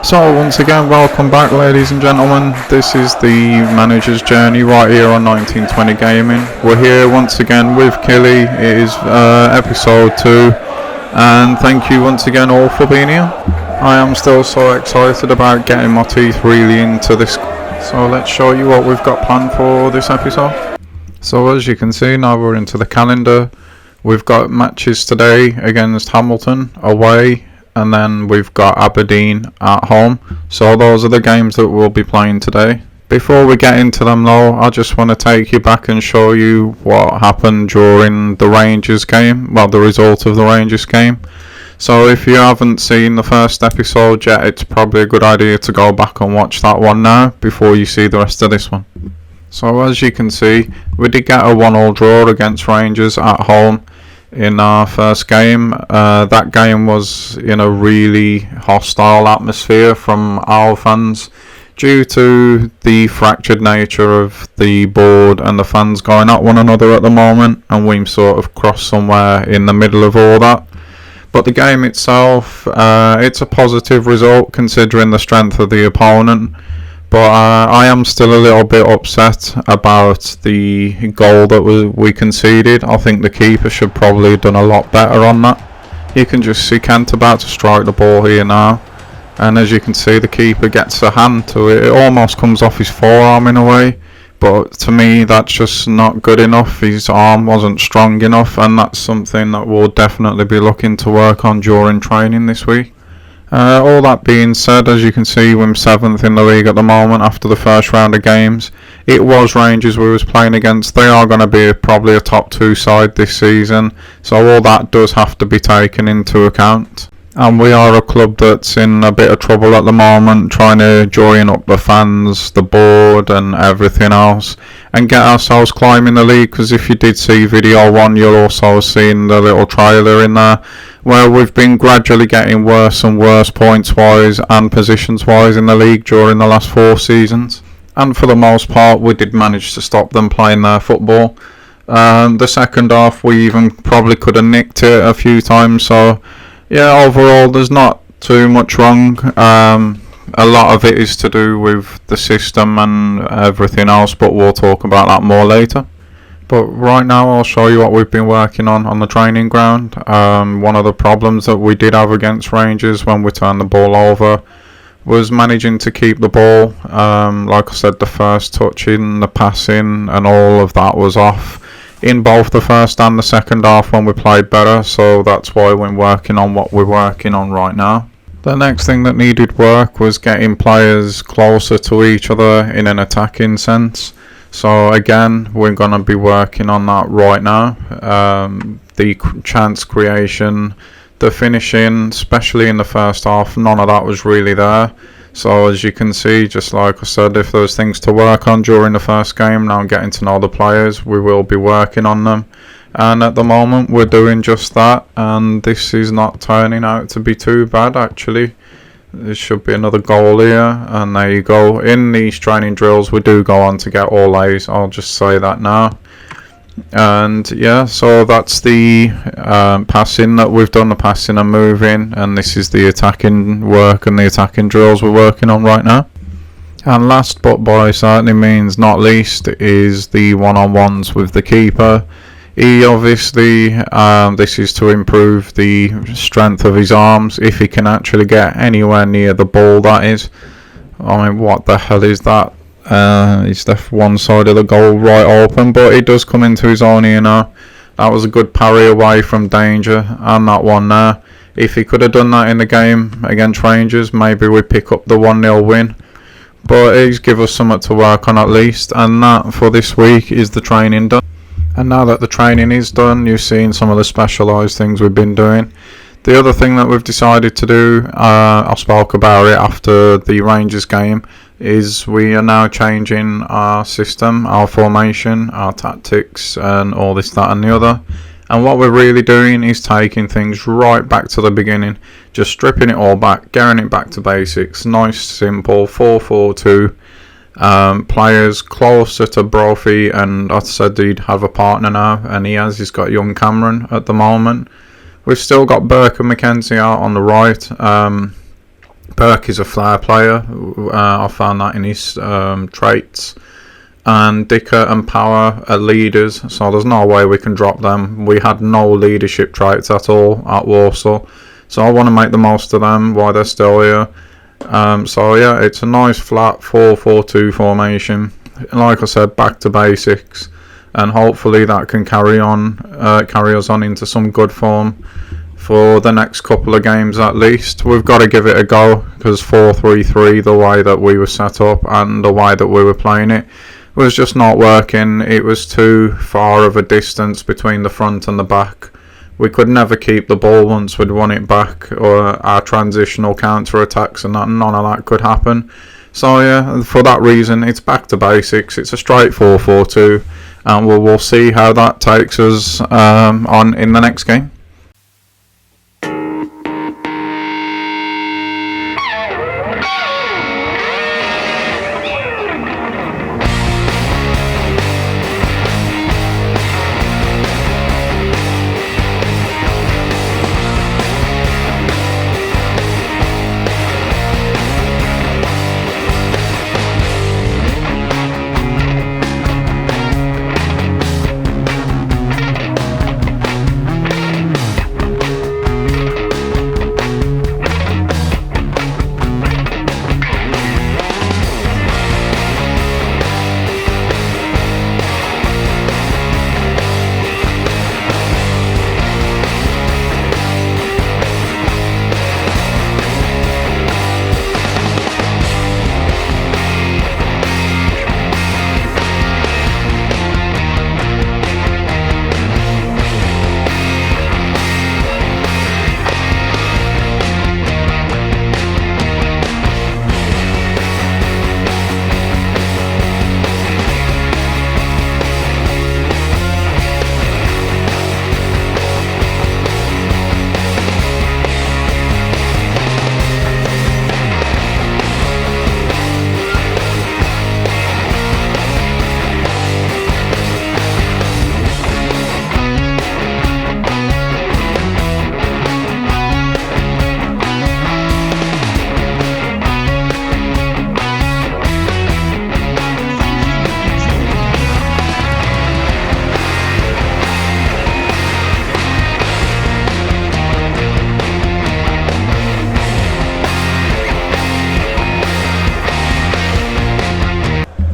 So once again, welcome back ladies and gentlemen. This is the manager's journey right here on 1920 Gaming. We're here once again with Killy. It is episode 2, and thank you once again all for being here. I am still so excited about getting my teeth really into this, so let's show you what we've got planned for this episode. So as you can see, now we're into the calendar. We've got matches today against Hamilton away, and then we've got Aberdeen at home. So those are the games that we'll be playing today. Before we get into them though, I just want to take you back and show you what happened during the Rangers game. Well, the result of the Rangers game. So if you haven't seen the first episode yet, it's probably a good idea to go back and watch that one now before you see the rest of this one. So as you can see, we did get a 1-1 draw against Rangers at home in our first game. That game was in a really hostile atmosphere from our fans due to the fractured nature of the board and the fans going at one another at the moment, and we sort of crossed somewhere in the middle of all that. But the game itself, it's a positive result considering the strength of the opponent. But I am still a little bit upset about the goal that we conceded. I think the keeper should probably have done a lot better on that. You can just see Kent about to strike the ball here now. And as you can see, the keeper gets a hand to it. It almost comes off his forearm in a way. But to me, that's just not good enough. His arm wasn't strong enough. And that's something that we'll definitely be looking to work on during training this week. All that being said, as you can see, we're 7th in the league at the moment after the first round of games. It was Rangers we was playing against. They are going to be probably a top 2 side this season, so all that does have to be taken into account. And we are a club that's in a bit of trouble at the moment, trying to join up the fans, the board and everything else, and get ourselves climbing the league. Because if you did see video 1, you'll also have seen the little trailer in there, where we've been gradually getting worse and worse points wise and positions wise in the league during the last 4 seasons. And for the most part, we did manage to stop them playing their football. The second half, we even probably could have nicked it a few times. So yeah, overall there's not too much wrong. A lot of it is to do with the system and everything else, but we'll talk about that more later. But right now I'll show you what we've been working on the training ground. One of the problems that we did have against Rangers when we turned the ball over was managing to keep the ball. Like I said, the first touching, the passing and all of that was off in both the first and the second half when we played better. So that's why we're working on what we're working on right now. The next thing that needed work was getting players closer to each other in an attacking sense. So again, we're going to be working on that right now. The chance creation, the finishing, especially in the first half, none of that was really there. So as you can see, just like I said, if there's things to work on during the first game, now getting to know the players, we will be working on them. And at the moment we're doing just that, and this is not turning out to be too bad actually. There should be another goal here, and there you go. In these training drills we do go on to get all A's, I'll just say that now. And yeah, so that's the passing that we've done, the passing and moving, and this is the attacking work and the attacking drills we're working on right now. And last but by certainly means not least is the one-on-ones with the keeper. He obviously, this is to improve the strength of his arms, if he can actually get anywhere near the ball, that is. I mean, what the hell is that? He's left one side of the goal right open, but he does come into his own here now. That was a good parry away from danger, and that one there. If he could have done that in the game against Rangers, maybe we pick up the 1-0 win. But he's given us something to work on at least, and that for this week is the training done. And now that the training is done, you've seen some of the specialised things we've been doing. The other thing that we've decided to do, I spoke about it after the Rangers game, is we are now changing our system, our formation, our tactics and all this, that and the other. And what we're really doing is taking things right back to the beginning, just stripping it all back, getting it back to basics. Nice, simple 4-4-2. Players closer to Brophy, and I said he'd have a partner now, and he has. He's got young Cameron at the moment. We've still got Burke and McKenzie out on the right. Burke is a flair player. I found that in his traits. And Dicker and Power are leaders, so there's no way we can drop them. We had no leadership traits at all at Warsaw, so I want to make the most of them while they're still here. So yeah, it's a nice flat 4-4-2 formation. Like I said, back to basics, and hopefully that can carry us on into some good form for the next couple of games at least. We've got to give it a go, because 4-3-3, the way that we were set up and the way that we were playing it, was just not working. It was too far of a distance between the front and the back. We could never keep the ball once we'd won it back, or our transitional counter attacks, and none of that could happen. So yeah, for that reason, it's back to basics. It's a straight 4-4-2, and we'll see how that takes us on in the next game.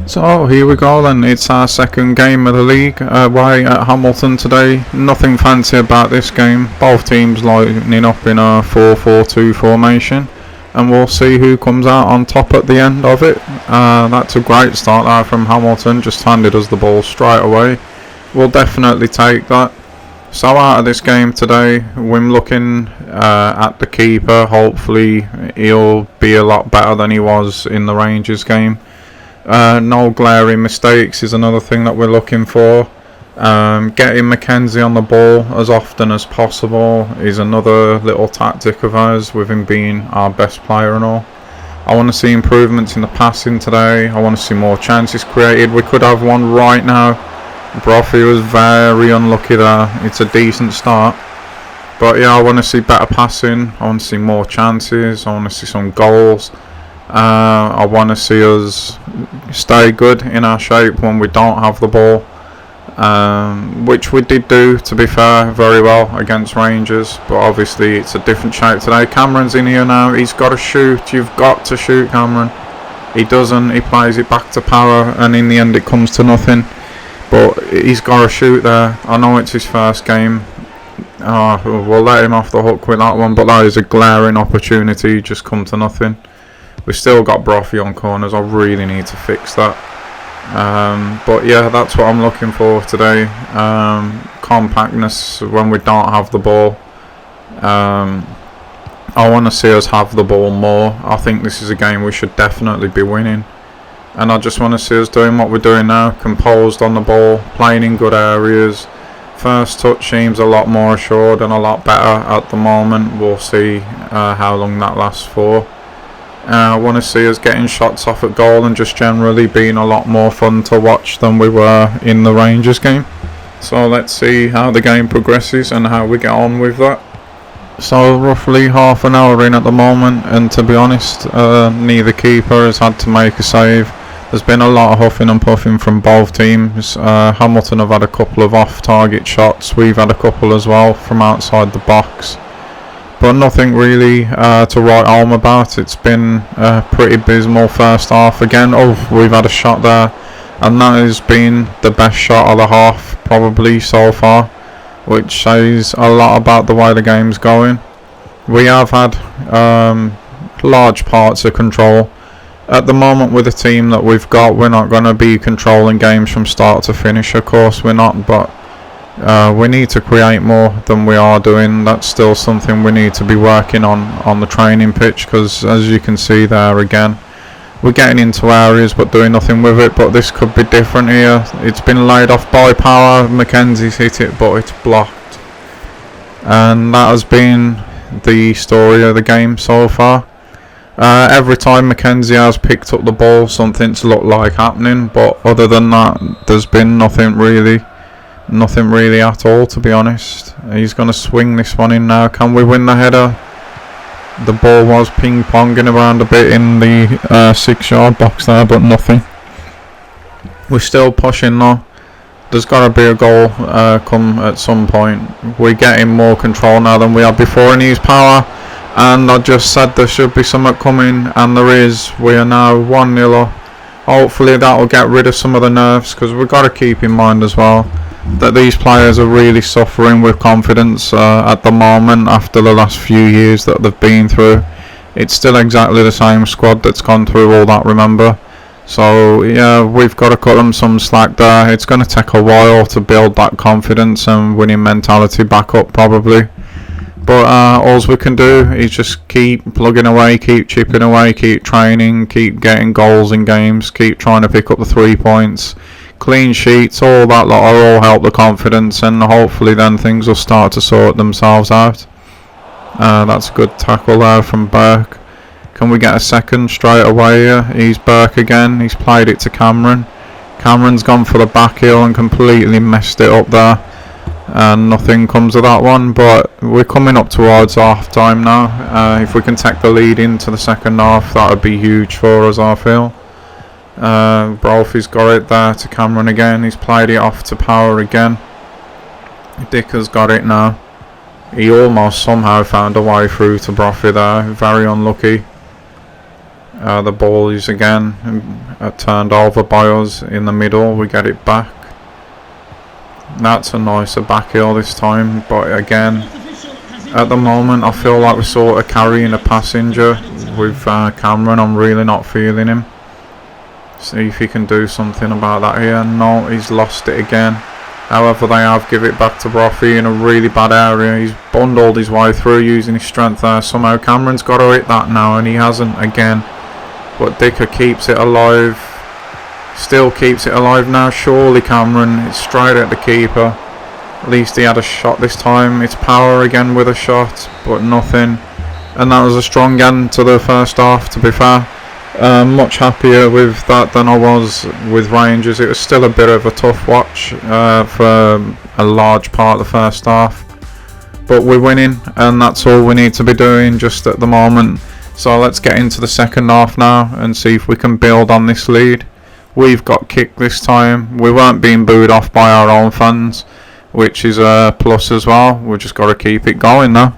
So here we go then, it's our second game of the league away at Hamilton today. Nothing fancy about this game, both teams lining up in a 4-4-2 formation, and we'll see who comes out on top at the end of it. That's a great start there from Hamilton, just handed us the ball straight away. We'll definitely take that. So out of this game today, we're looking at the keeper. Hopefully he'll be a lot better than he was in the Rangers game. No glaring mistakes is another thing that we're looking for. Getting Mackenzie on the ball as often as possible is another little tactic of ours, with him being our best player and all. I want to see improvements in the passing today. I want to see more chances created. We could have one right now. Brophy was very unlucky there. It's a decent start. But yeah, I want to see better passing. I want to see more chances. I want to see some goals. I want to see us stay good in our shape when we don't have the ball, which we did do, to be fair, very well against Rangers, but obviously it's a different shape today. Cameron's in here now. He's got to shoot. You've got to shoot, Cameron. He doesn't. He plays it back to Power, and in the end it comes to nothing, but he's got to shoot there. I know it's his first game. We'll let him off the hook with that one, but that is a glaring opportunity, just come to nothing. We've still got Brophy on corners. I really need to fix that. But yeah, that's what I'm looking for today. Compactness when we don't have the ball. I want to see us have the ball more. I think this is a game we should definitely be winning. And I just want to see us doing what we're doing now. Composed on the ball, playing in good areas. First touch seems a lot more assured and a lot better at the moment. We'll see how long that lasts for. I want to see us getting shots off at goal and just generally being a lot more fun to watch than we were in the Rangers game. So let's see how the game progresses and how we get on with that. So roughly half an hour in at the moment, and to be honest, neither keeper has had to make a save. There's been a lot of huffing and puffing from both teams. Hamilton have had a couple of off-target shots. We've had a couple as well from outside the box. But nothing really to write home about. It's been a pretty abysmal first half. Again, we've had a shot there. And that has been the best shot of the half, probably, so far. Which says a lot about the way the game's going. We have had large parts of control. At the moment, with the team that we've got, we're not going to be controlling games from start to finish. Of course we're not, but we need to create more than we are doing. That's still something we need to be working on the training pitch, because as you can see there again, we're getting into areas but doing nothing with it. But this could be different here. It's been laid off by Power. Mackenzie's hit it, but it's blocked. And that has been the story of the game so far. Every time Mackenzie has picked up the ball, something's looked like happening, but other than that, there's been nothing really at all, to be honest. He's going to swing this one in now. Can we win the header? The ball was ping-ponging around a bit in the 6-yard box there, but nothing. We're still pushing though. There's got to be a goal come at some point. We're getting more control now than we had before, and he's Power. And I just said there should be something coming, and there is. We are now 1-0 up. Hopefully that will get rid of some of the nerves, because we've got to keep in mind as well that these players are really suffering with confidence at the moment after the last few years that they've been through. It's still exactly the same squad that's gone through all that, remember. So yeah, we've got to cut them some slack there. It's going to take a while to build that confidence and winning mentality back up, probably. But all we can do is just keep plugging away, keep chipping away, keep training, keep getting goals in games, keep trying to pick up the 3 points, clean sheets, all that lot will all help the confidence, and hopefully then things will start to sort themselves out. That's a good tackle there from Burke. Can we get a second straight away here? He's Burke again. He's played it to Cameron. Cameron's gone for the back heel and completely messed it up there. And nothing comes of that one, but we're coming up towards half time now. If we can take the lead into the second half, that would be huge for us, I feel. Brophy's got it there to Cameron again. He's played it off to Power again. Dicker's got it now. He almost somehow found a way through to Brophy there. Very unlucky. The ball is again turned over by us in the middle. We get it back. That's a nicer back heel this time, but again, at the moment I feel like we're sort of carrying a passenger with Cameron. I'm really not feeling him. See if he can do something about that here. No, he's lost it again. However, they have give it back to Brophy in a really bad area. He's bundled his way through using his strength there. Somehow Cameron's got to hit that now, and he hasn't again. But Dicker keeps it alive. Still keeps it alive now. Surely Cameron. It's straight at the keeper. At least he had a shot this time. It's Power again with a shot, but nothing. And that was a strong end to the first half, to be fair. Much happier with that than I was with Rangers. It was still a bit of a tough watch for a large part of the first half. But we're winning, and that's all we need to be doing just at the moment. So let's get into the second half now and see if we can build on this lead. We've got kicked this time. We weren't being booed off by our own fans, which is a plus as well. We've just got to keep it going now.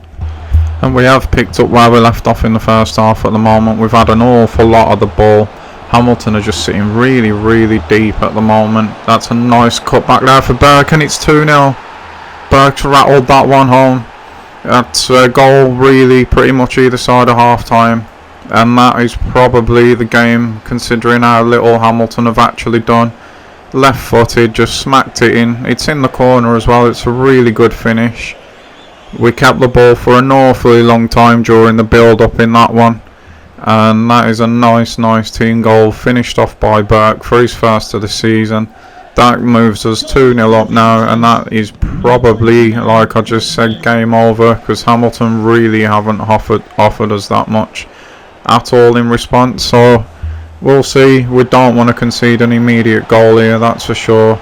And we have picked up where we left off in the first half at the moment. We've had an awful lot of the ball. Hamilton are just sitting really, really deep at the moment. That's a nice cut back there for Burke, and it's 2-0. Burke's rattled that one home. That's a goal really pretty much either side of half time. And that is probably the game, considering how little Hamilton have actually done. Left footed, just smacked it in. It's in the corner as well. It's a really good finish. We kept the ball for an awfully long time during the build up in that one. And that is a nice team goal, finished off by Burke for his first of the season. That moves us 2-0 up now, and that is probably, like I just said, game over, because Hamilton really haven't offered us that much at all in response. So we'll see. We don't want to concede an immediate goal here, that's for sure.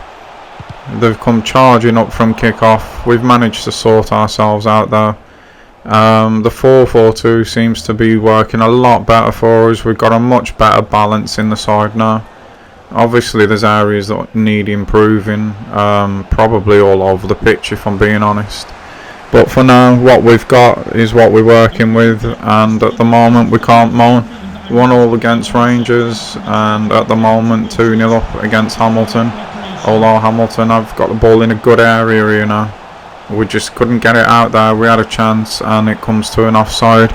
They've come charging up from kick-off. We've managed to sort ourselves out there. The 4-4-2 seems to be working a lot better for us. We've got a much better balance in the side now. Obviously there's areas that need improving, probably all over the pitch if I'm being honest. But for now, what we've got is what we're working with, and at the moment we can't moan. 1-1 against Rangers, and at the moment 2-0 up against Hamilton. Although Hamilton have got the ball in a good area here now. We just couldn't get it out there. We had a chance and it comes to an offside.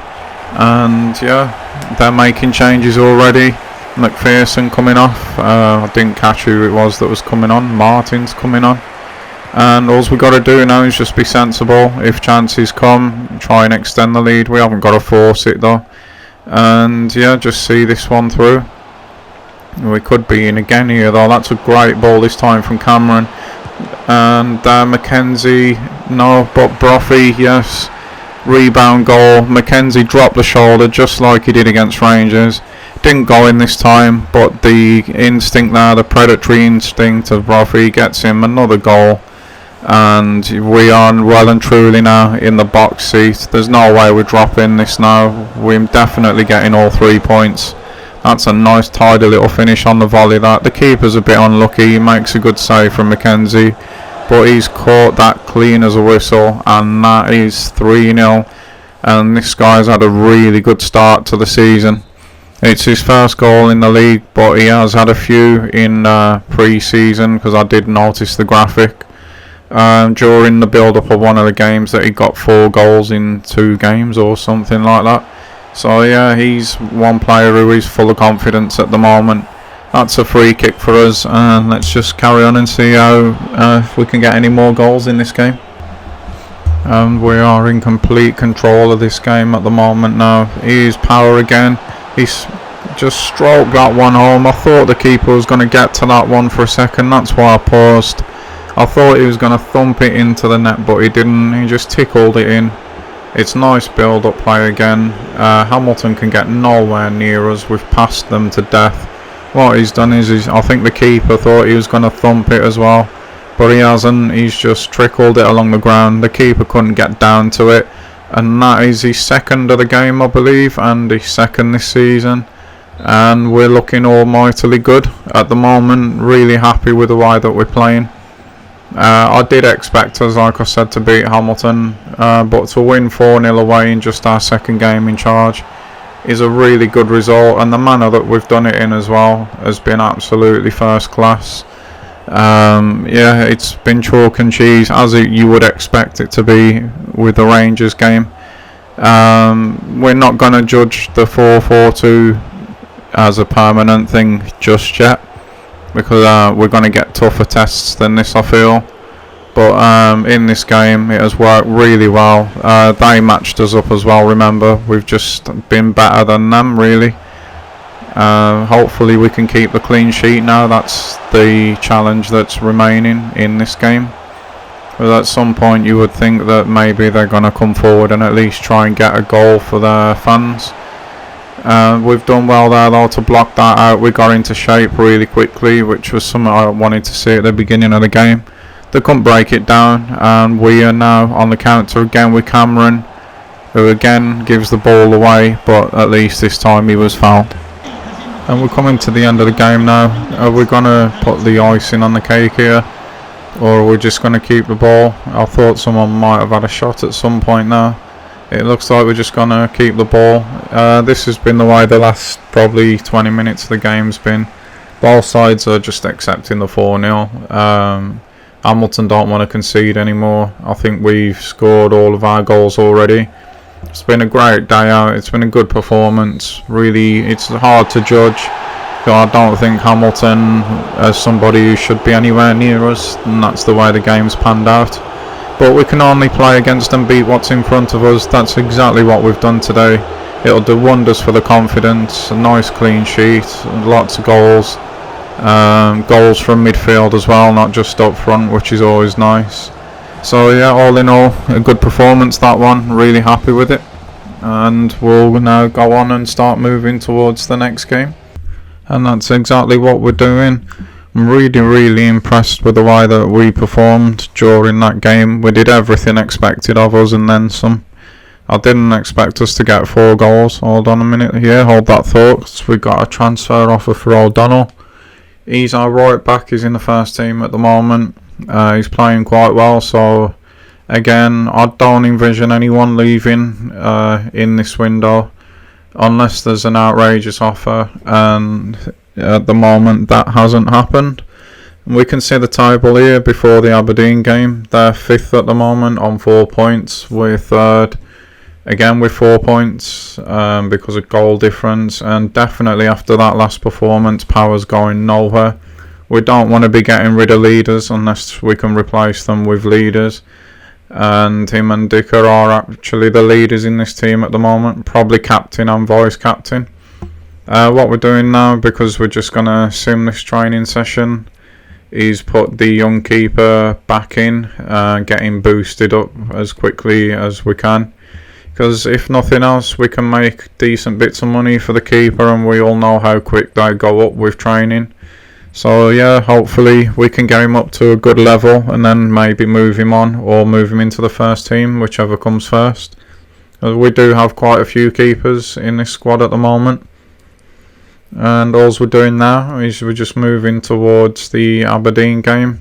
And yeah, they're making changes already. McPherson coming off. I didn't catch who it was that was coming on. Martin's coming on. And all we got to do now is just be sensible. If chances come, try and extend the lead. We haven't got to force it though. And yeah, just see this one through. We could be in again here though. That's a great ball this time from Cameron. And Mackenzie, no, but Brophy, yes. Rebound goal. Mackenzie dropped the shoulder just like he did against Rangers. Didn't go in this time, but the instinct there, the predatory instinct of Brophy gets him another goal. And we are well and truly now in the box seat. There's no way we're dropping this now. We're definitely getting all 3 points. That's a nice tidy little finish on the volley. That the keeper's a bit unlucky. He makes a good save from Mackenzie, but he's caught that clean as a whistle, and that is 3-0. And this guy's had a really good start to the season. It's his first goal in the league, but he has had a few in pre-season, because I did notice the graphic during the build-up of one of the games that he got 4 goals in 2 games or something like that. So yeah, he's one player who is full of confidence at the moment. That's a free kick for us, and let's just carry on and see how if we can get any more goals in this game. And we are in complete control of this game at the moment now. Here's Power again. He's just stroked that one home. I thought the keeper was going to get to that one for a second. That's why I paused. I thought he was going to thump it into the net, but he didn't. He just tickled it in. It's nice build-up play again. Hamilton can get nowhere near us. We've passed them to death. What he's done is I think the keeper thought he was going to thump it as well, but he hasn't. He's just trickled it along the ground. The keeper couldn't get down to it, and that is his second of the game, I believe, and his second this season. And we're looking almightily good at the moment. Really happy with the way that we're playing. I did expect us, like I said, to beat Hamilton, but to win 4-0 away in just our second game in charge is a really good result, and the manner that we've done it in as well has been absolutely first class. Yeah, it's been chalk and cheese, as you would expect it to be with the Rangers game. We're not going to judge the 4-4-2 as a permanent thing just yet, because we're going to get tougher tests than this, I feel. But in this game it has worked really well. They matched us up as well, remember. We've just been better than them, really. Hopefully we can keep the clean sheet now. That's the challenge that's remaining in this game. But at some point you would think that maybe they're going to come forward and at least try and get a goal for their fans. We've done well there though to block that out. We got into shape really quickly, which was something I wanted to see at the beginning of the game. They couldn't break it down, and we are now on the counter again with Cameron, who again gives the ball away, but at least this time he was fouled. And we're coming to the end of the game now. Are we going to put the icing on the cake here, or are we just going to keep the ball? I thought someone might have had a shot at some point now. It looks like we're just going to keep the ball. This has been the way the last probably 20 minutes of the game's been. Both sides are just accepting the 4-0. Hamilton don't want to concede anymore. I think we've scored all of our goals already. It's been a great day out. It's been a good performance. Really, it's hard to judge. I don't think Hamilton as somebody who should be anywhere near us, and that's the way the game's panned out. But we can only play against and beat what's in front of us. That's exactly what we've done today. It'll do wonders for the confidence. A nice clean sheet, lots of goals. Goals from midfield as well, not just up front, which is always nice. So yeah, all in all, a good performance, that one. Really happy with it. And we'll now go on and start moving towards the next game. And that's exactly what we're doing. I'm really impressed with the way that we performed during that game. We did everything expected of us and then some. I didn't expect us to get 4 goals. Hold on a minute here, hold that thought. We got a transfer offer for O'Donnell. He's our right back, he's in the first team at the moment. He's playing quite well, so again, I don't envision anyone leaving in this window unless there's an outrageous offer, and at the moment that hasn't happened. We can see the table here before the Aberdeen game. They're 5th at the moment on 4 points. We're 3rd again with 4 points because of goal difference, and definitely after that last performance, power's going nowhere. We don't want to be getting rid of leaders unless we can replace them with leaders, and him and Dicker are actually the leaders in this team at the moment, probably captain and vice captain. What we're doing now, because we're just going to sim this training session, is put the young keeper back in, get him boosted up as quickly as we can, because if nothing else we can make decent bits of money for the keeper, and we all know how quick they go up with training. So yeah, hopefully we can get him up to a good level and then maybe move him on or move him into the first team, whichever comes first. We do have quite a few keepers in this squad at the moment, and all we're doing now is we're just moving towards the Aberdeen game,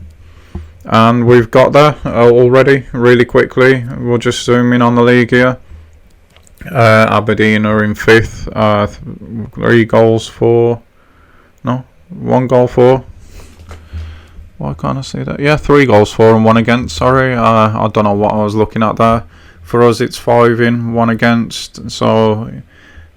and we've got there already really quickly. We'll just zoom in on the league here. Aberdeen are in 5th, 1 goal for. Why can't I see that? Yeah, 3 goals for and 1 against. Sorry, I don't know what I was looking at there. For us, it's 5 in, 1 against. So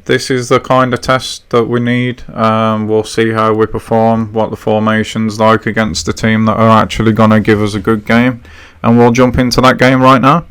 this is the kind of test that we need. We'll see how we perform, what the formation's like against the team that are actually going to give us a good game, and we'll jump into that game right now.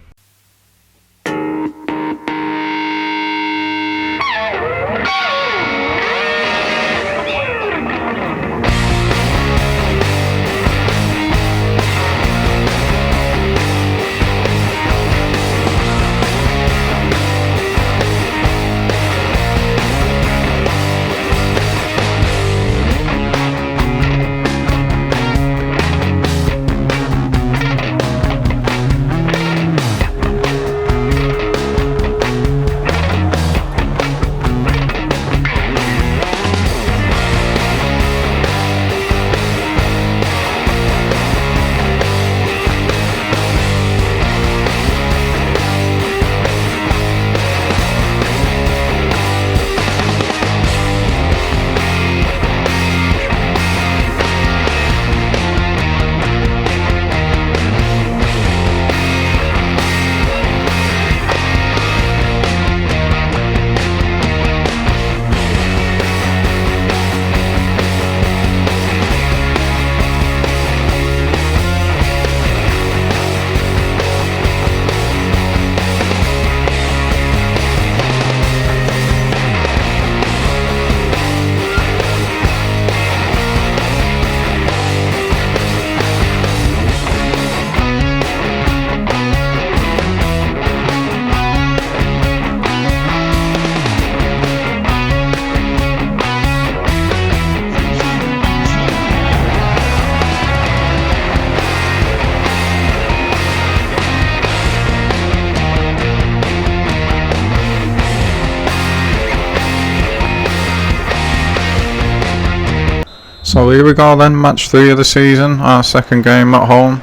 So here we go then, match 3 of the season, our second game at home.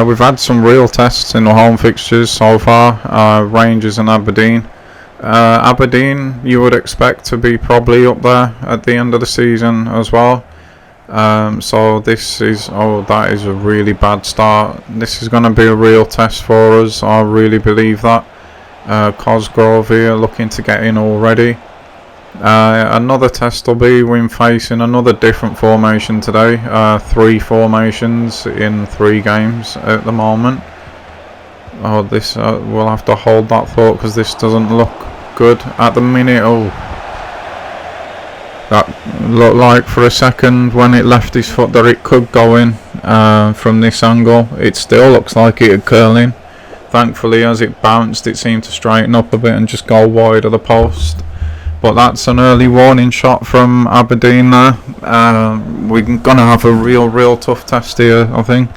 We've had some real tests in the home fixtures so far, Rangers and Aberdeen. Aberdeen you would expect to be probably up there at the end of the season as well. So this is, that is a really bad start. This is going to be a real test for us, I really believe that. Cosgrove here looking to get in already. Another test will be when facing another different formation today. 3 formations in 3 games at the moment. This we'll have to hold that thought because this doesn't look good at the minute. That looked like for a second when it left his foot that it could go in from this angle. It still looks like it had curled in. Thankfully, as it bounced, it seemed to straighten up a bit and just go wide of the post. But that's an early warning shot from Aberdeen there. We're going to have a real tough test here, I think.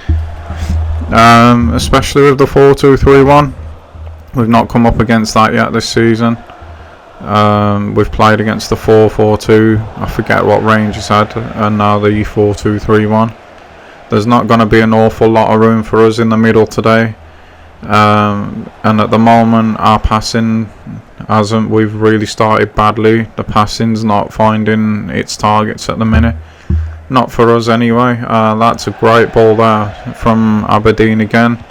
Especially with the 4-2-3-1. We've not come up against that yet this season. We've played against the 4-4-2, I forget what Rangers had, and now the 4-2-3-1. There's not going to be an awful lot of room for us in the middle today. And at the moment our passing we've really started badly. The passing's not finding its targets at the minute. Not for us anyway. That's a great ball there from Aberdeen again.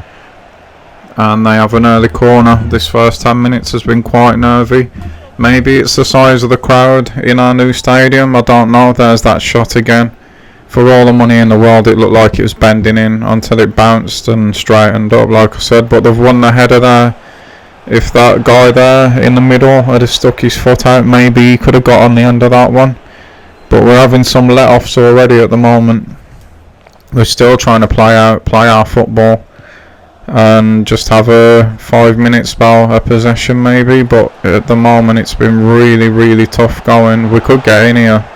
And they have an early corner. This first 10 minutes has been quite nervy. Maybe it's the size of the crowd in our new stadium, I don't know. There's that shot again. For all the money in the world, it looked like it was bending in until it bounced and straightened up, like I said. But they've won the header there. If that guy there in the middle had stuck his foot out, maybe he could have got on the end of that one. But we're having some let-offs already at the moment. We're still trying to play our football and just have a 5-minute spell, a possession maybe. But at the moment it's been really, really tough going. We could get in here.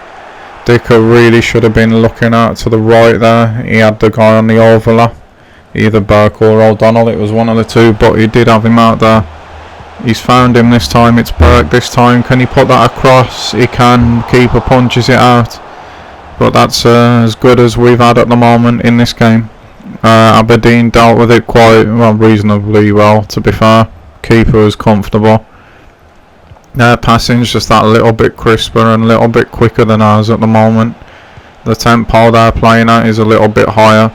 Dicker really should have been looking out to the right there. He had the guy on the overlap, either Burke or O'Donnell, it was one of the two, but he did have him out there. He's found him this time. It's Burke this time. Can he put that across? He can. Keeper punches it out, but that's as good as we've had at the moment in this game. Aberdeen dealt with it quite reasonably well, to be fair. Keeper was comfortable. Their passing's just that little bit crisper and a little bit quicker than ours at the moment. The tempo they're playing at is a little bit higher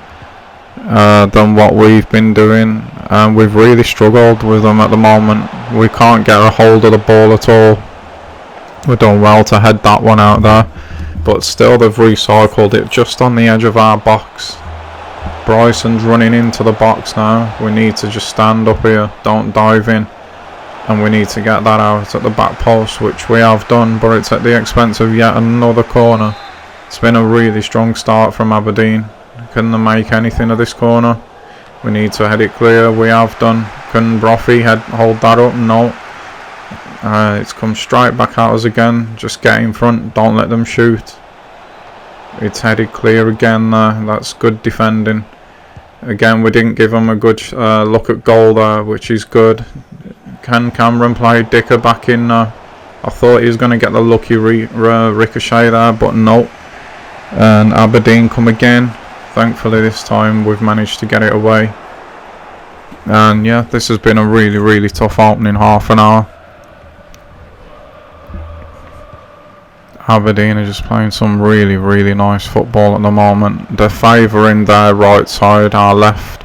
than what we've been doing, and we've really struggled with them at the moment. We can't get a hold of the ball at all. We've done well to head that one out there, but still they've recycled it just on the edge of our box. Bryson's running into the box now. We need to just stand up here, don't dive in. And we need to get that out at the back post, which we have done, but it's at the expense of yet another corner. It's been a really strong start from Aberdeen. Can they make anything of this corner? We need to head it clear. We have done. Can Brophy hold that up? No. It's come straight back at us again. Just get in front, don't let them shoot. It's headed clear again there. That's good defending. Again, we didn't give them a good look at goal there, which is good. Can Cameron play Dicker back in now? I thought he was going to get the lucky ricochet there, but no. And Aberdeen come again. Thankfully this time we've managed to get it away. And yeah, this has been a really, really tough opening half an hour. Aberdeen are just playing some really, really nice football at the moment. They're favouring their right side, our left.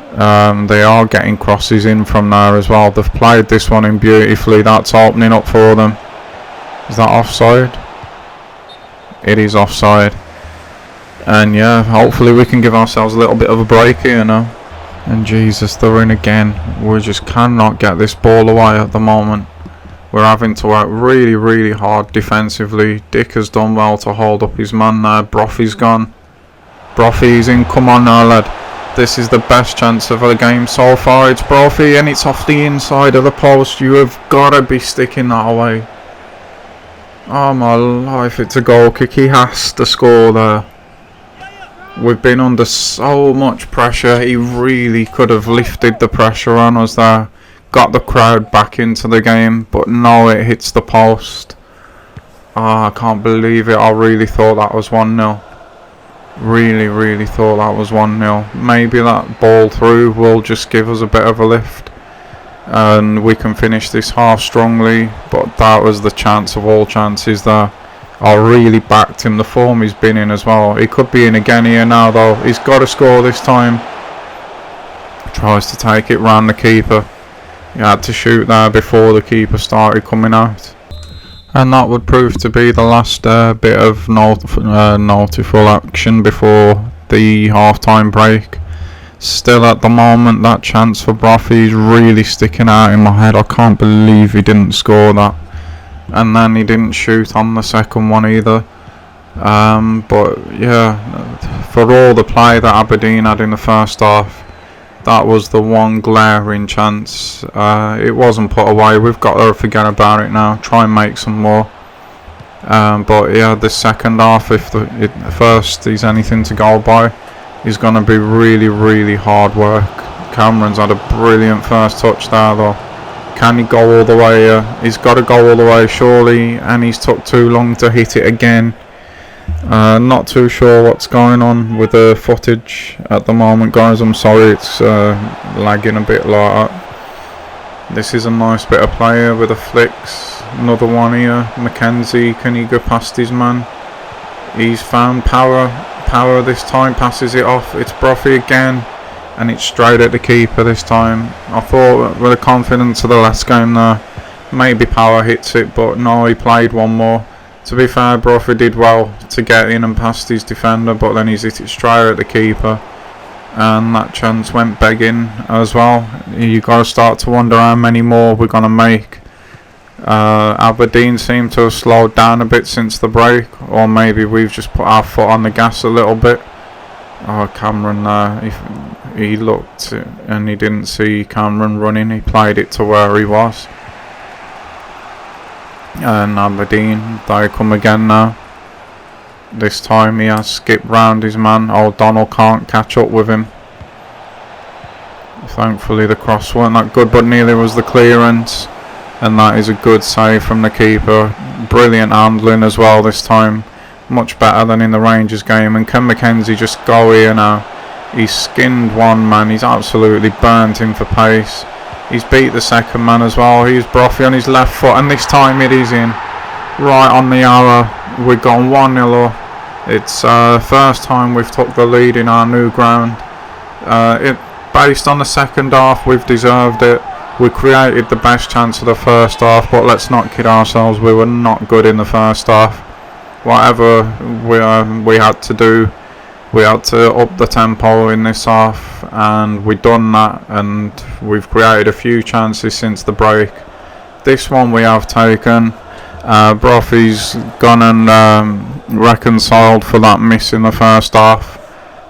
They are getting crosses in from there as well. They've played this one in beautifully. That's opening up for them. Is that offside? It is offside. And yeah, hopefully we can give ourselves a little bit of a break here now. And Jesus, they're in again. We just cannot get this ball away at the moment. We're having to work really, really hard defensively. Dick has done well to hold up his man there. Brophy's gone. Brophy's in. Come on now, lad. This is the best chance of the game so far. It's Brophy and it's off the inside of the post. You have got to be sticking that away. Oh my life, it's a goal kick. He has to score there. We've been under so much pressure. He really could have lifted the pressure on us there. Got the crowd back into the game, but no, it hits the post. Oh, I can't believe it. I really thought that was 1-0. Really, really thought that was 1-0. Maybe that ball through will just give us a bit of a lift and we can finish this half strongly, but that was the chance of all chances there. I really backed him. The form he's been in as well. He could be in again here now though. He's got to score this time. Tries to take it round the keeper. He had to shoot there before the keeper started coming out. And that would prove to be the last bit of noticeable action before the half-time break. Still at the moment, that chance for Brophy is really sticking out in my head. I can't believe he didn't score that. And then he didn't shoot on the second one either. But yeah, for all the play that Aberdeen had in the first half, that was the one glaring chance. It wasn't put away. We've got to forget about it now. Try and make some more. But yeah, the second half, if the first is anything to go by, is going to be really, really hard work. Cameron's had a brilliant first touch there though. Can he go all the way here? He's got to go all the way surely, and he's took too long to hit it again. Not too sure what's going on with the footage at the moment, guys. I'm sorry, it's lagging a bit like that. This is a nice bit of play here with the flicks. Another one here. Mackenzie, can he go past his man? He's found Power. Power this time passes it off. It's Brophy again, and it's straight at the keeper this time. I thought with the confidence of the last game there, maybe Power hits it, but no, he played one more. To be fair, Brophy did well to get in and past his defender, but then he's hit it straight at the keeper, and that chance went begging as well. You got to start to wonder how many more we're going to make. Aberdeen seem to have slowed down a bit since the break, or maybe we've just put our foot on the gas a little bit. Oh, Cameron there, he looked and he didn't see Cameron running. He played it to where he was. And Aberdeen, they come again now. This time he has skipped round his man. O'Donnell can't catch up with him. Thankfully the cross weren't that good, but nearly was the clearance. And that is a good save from the keeper. Brilliant handling as well this time. Much better than in the Rangers game. And can Mackenzie just go here now? He's skinned one man. He's absolutely burnt him for pace. He's beat the second man as well. He's Brophy on his left foot, and this time it is in. Right on the arrow. We've gone 1-0 up. It's first time we've took the lead in our new ground. Based on the second half, we've deserved it. We created the best chance of the first half, but let's not kid ourselves. We were not good in the first half. Whatever we had to do, we had to up the tempo in this half, and we've done that, and we've created a few chances since the break. This one we have taken. Brophy's gone and reconciled for that miss in the first half.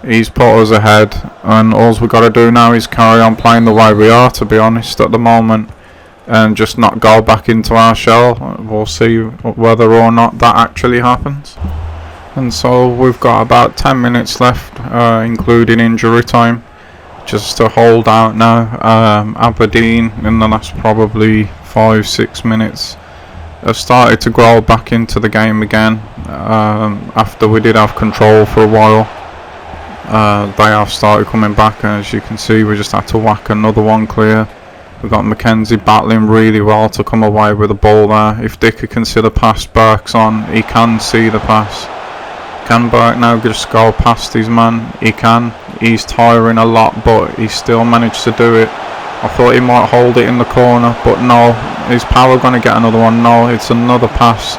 He's put us ahead, and all we've got to do now is carry on playing the way we are, to be honest, at the moment, and just not go back into our shell. We'll see whether or not that actually happens. And so we've got about 10 minutes left, including injury time, just to hold out now. Aberdeen in the last probably 5-6 minutes have started to grow back into the game again, after we did have control for a while. They have started coming back, and as you can see, we just had to whack another one clear. We've got Mackenzie battling really well to come away with the ball there. If Dicker can see the pass Burke's on, he can see the pass. Can Burke now just go past his man? He can. He's tiring a lot, but he still managed to do it. I thought he might hold it in the corner, but no. Is Power going to get another one? No, it's another pass.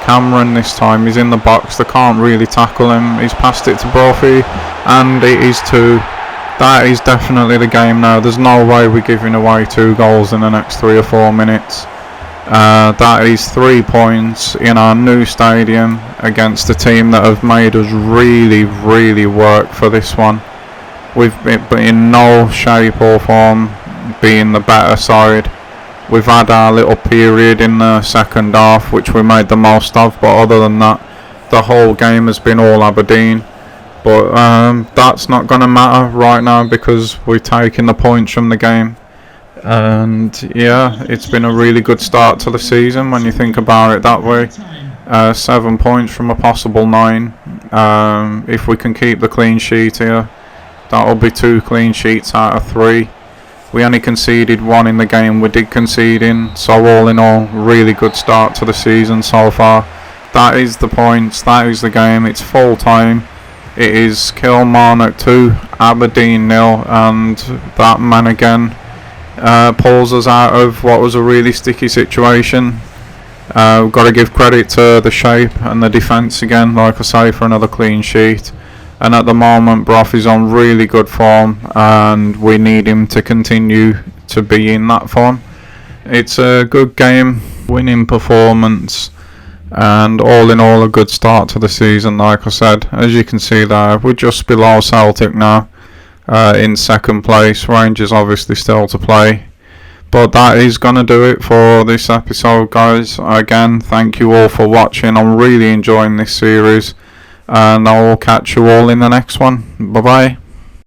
Cameron this time, he's in the box. They can't really tackle him. He's passed it to Brophy, and it is 2. That is definitely the game now. There's no way we're giving away 2 goals in the next 3 or 4 minutes. That is 3 points in our new stadium against a team that have made us really work for this one. We've been in no shape or form being the better side. We've had our little period in the second half, which we made the most of, but other than that, the whole game has been all Aberdeen. But that's not going to matter right now, because we're taking the points from the game. And yeah, it's been a really good start to the season when you think about it that way. 7 points from a possible 9. If we can keep the clean sheet here, that'll be 2 clean sheets out of 3. We only conceded 1 in the game we did concede in, so all in all, really good start to the season so far. That is the points, that is the game, it's full time. It is Kilmarnock 2, Aberdeen 0, and that man again pulls us out of what was a really sticky situation. We've got to give credit to the shape and the defence again, like I say, for another clean sheet. And at the moment, Brophy's on really good form, and we need him to continue to be in that form. It's a good game, winning performance, and all in all a good start to the season. Like I said, as you can see there, we're just below Celtic now, in second place. Rangers obviously still to play. But that is going to do it for this episode, guys. Again, thank you all for watching. I'm really enjoying this series, and I will catch you all in the next one. Bye bye.